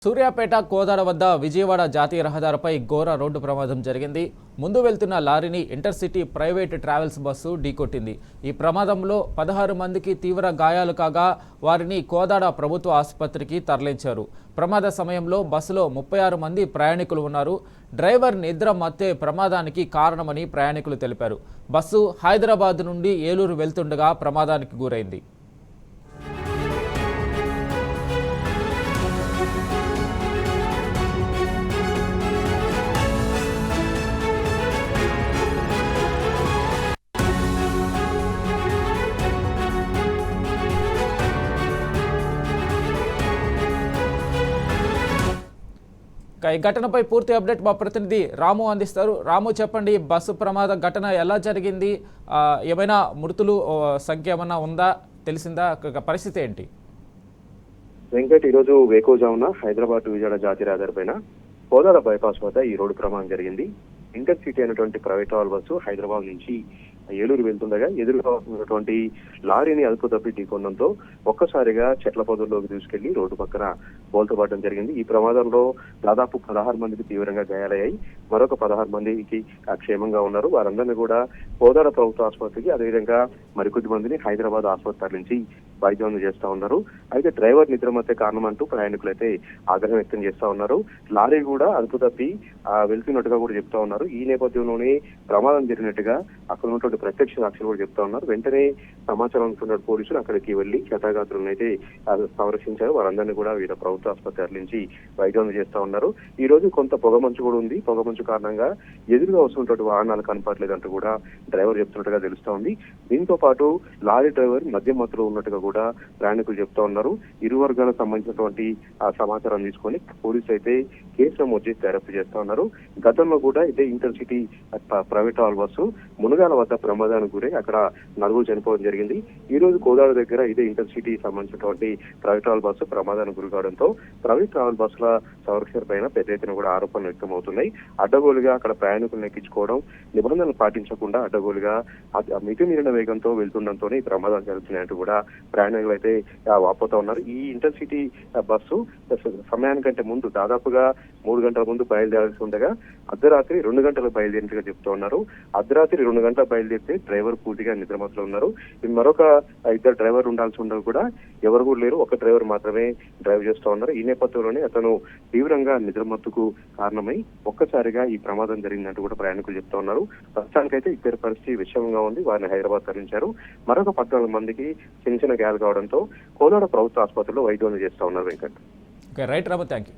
సూర్యాపేట కోదాడ వద్ద విజయవాడ జాతీయ రహదారిపై ఘోర రోడ్డు ప్రమాదం జరిగింది. ముందు వెళ్తున్న లారీని ఇంటర్సిటీ ప్రైవేట్ ట్రావెల్స్ బస్సు ఢీకొట్టింది. ఈ ప్రమాదంలో 16 మందికి తీవ్ర గాయాలు కాగా వారిని కోదాడ ప్రభుత్వ ఆసుపత్రికి తరలించారు. ప్రమాద సమయంలో బస్సులో 36 మంది ప్రయాణికులు ఉన్నారు. డ్రైవర్ నిద్ర మత్తే ప్రమాదానికి కారణమని ప్రయాణికులు తెలిపారు. బస్సు హైదరాబాద్ నుండి ఏలూరు వెళ్తుండగా ప్రమాదానికి గురైంది. ఈ ఘటనపై పూర్తి అప్డేట్ మా ప్రతినిధి రాము అందిస్తారు. రాము, చెప్పండి, బస్సు ప్రమాద ఘటన ఎలా జరిగింది? ఏమైనా మృతులు సంఖ్య ఏమైనా ఉందా, తెలిసిందా? పరిస్థితి ఏంటి? వెంకట్, ఈరోజు వేకోజామున హైదరాబాద్ విజయవాడ జాతీయ రహదారి పైన కోదాడ బైపాస్ వద్ద ఈ రోడ్డు ప్రమాదం జరిగింది. ఇంటర్సిటీ అయినటువంటి ప్రైవేట్ ట్రావెల్ బస్సు హైదరాబాద్ నుంచి ఏలూరు వెళ్తుండగా ఎదురుగా ఉన్నటువంటి లారీని అదుపు తప్పి ఢీకొనడంతో ఒక్కసారిగా చెట్ల పొదల్లోకి తీసుకెళ్లి రోడ్డు పక్కన బోల్తపడడం జరిగింది. ఈ ప్రమాదంలో దాదాపు 16 మందికి తీవ్రంగా గాయాలయ్యాయి. మరొక 16 మందికి క్షేమంగా ఉన్నారు. వారందరినీ కూడా కోదాడ ప్రభుత్వ ఆసుపత్రికి, అదేవిధంగా మరికొద్ది మందిని హైదరాబాద్ ఆసుపత్రి నుంచి వైద్యం చేస్తా ఉన్నారు. అయితే డ్రైవర్ నిద్రమత్తే కారణం అంటూ ప్రయాణికులైతే ఆగ్రహం వ్యక్తం చేస్తా ఉన్నారు. లారీ కూడా అదుపు తప్పి వెళ్తున్నట్టుగా కూడా చెప్తా ఉన్నారు. ఈ నేపథ్యంలోనే ప్రమాదం జరిగినట్టుగా అక్కడ ఉన్నటువంటి ప్రత్యక్ష సాక్షులు కూడా చెప్తా ఉన్నారు. వెంటనే సమాచారం అందుకున్న పోలీసులు అక్కడికి వెళ్లి క్షతగాత్రులను అయితే సంరక్షించారు. వారందరినీ కూడా వివిధ ప్రభుత్వ ఆసుపత్రి నుంచి వైద్యం చేస్తా ఉన్నారు. ఈ రోజు కొంత పొగమంచు కూడా ఉంది. పొగమంచు కారణంగా ఎదురుగా వస్తున్నటువంటి వాహనాలు కనపడలేదంటూ కూడా డ్రైవర్ చెప్తున్నట్టుగా తెలుస్తా ఉంది. దీంతో పాటు లారీ డ్రైవర్ మద్యం మత్తులో ఉన్నట్టుగా కూడా ప్రయాణికులు చెప్తా ఉన్నారు. ఇరు వర్గాలకు సంబంధించినటువంటి ఆ సమాచారం తీసుకొని పోలీసులు అయితే కేసు నమోదు చేసి దర్యాప్తు చేస్తా ఉన్నారు. గతంలో కూడా ఇదే intercity private travel bus Munagala వద్ద ప్రమాదానికి గురై అక్కడ 4 చనిపోవడం జరిగింది. ఈ రోజు కోదాడ దగ్గర ఇదే ఇంటర్సిటీ సంబంధించినటువంటి ప్రైవేట్ ట్రావెల్ బస్సు ప్రమాదానికి గురి కావడంతో ప్రైవేట్ ట్రావెల్ బస్సుల సంరక్షణ పైన పెద్ద ఎత్తున కూడా ఆరోపణలు వ్యక్తమవుతున్నాయి. అడ్డగోలుగా అక్కడ ప్రయాణికులను ఎక్కించుకోవడం, నిబంధనలు పాటించకుండా అడ్డగోలుగా మితిమీరిన వేగంతో వెళ్తుండటంతోనే ఈ ప్రమాదాలు జరుగుతున్నాయంటూ కూడా ప్రయాణికులు అయితే వాపోతా ఉన్నారు. ఈ ఇంటర్సిటీ బస్సు సమయానికంటే ముందు దాదాపుగా 3 గంటల ముందు బయలుదేరాల్సి ఉండగా అర్ధరాత్రి 2 గంటలకు బయలుదేరినట్టుగా చెప్తూ ఉన్నారు. అర్ధరాత్రి 2 గంటలకు బయలుదేరితే డ్రైవర్ పూర్తిగా నిద్రమత్తులో ఉన్నారు. మరొక 2 డ్రైవర్ ఉండాల్సి ఉండగా కూడా ఎవరు కూడా లేరు. ఒక డ్రైవర్ మాత్రమే డ్రైవ్ చేస్తూ ఉన్నారు. ఈ నేపథ్యంలోనే అతను తీవ్రంగా నిద్రమత్తుకు కారణమై ఒక్కసారిగా ఈ ప్రమాదం జరిగిందంటూ కూడా ప్రయాణికులు చెప్తా ఉన్నారు. ప్రస్తుతానికైతే ఇద్దరి పరిస్థితి విషమంగా ఉంది. వారిని హైదరాబాద్ తరలించారు. మరొక 14 మందికి చిన్న చిన్న గాయాలు కావడంతో కోదాడ ప్రభుత్వ ఆసుపత్రిలో వైద్యం చేస్తా ఉన్నారు. Venkat. Right Ramu, thank you.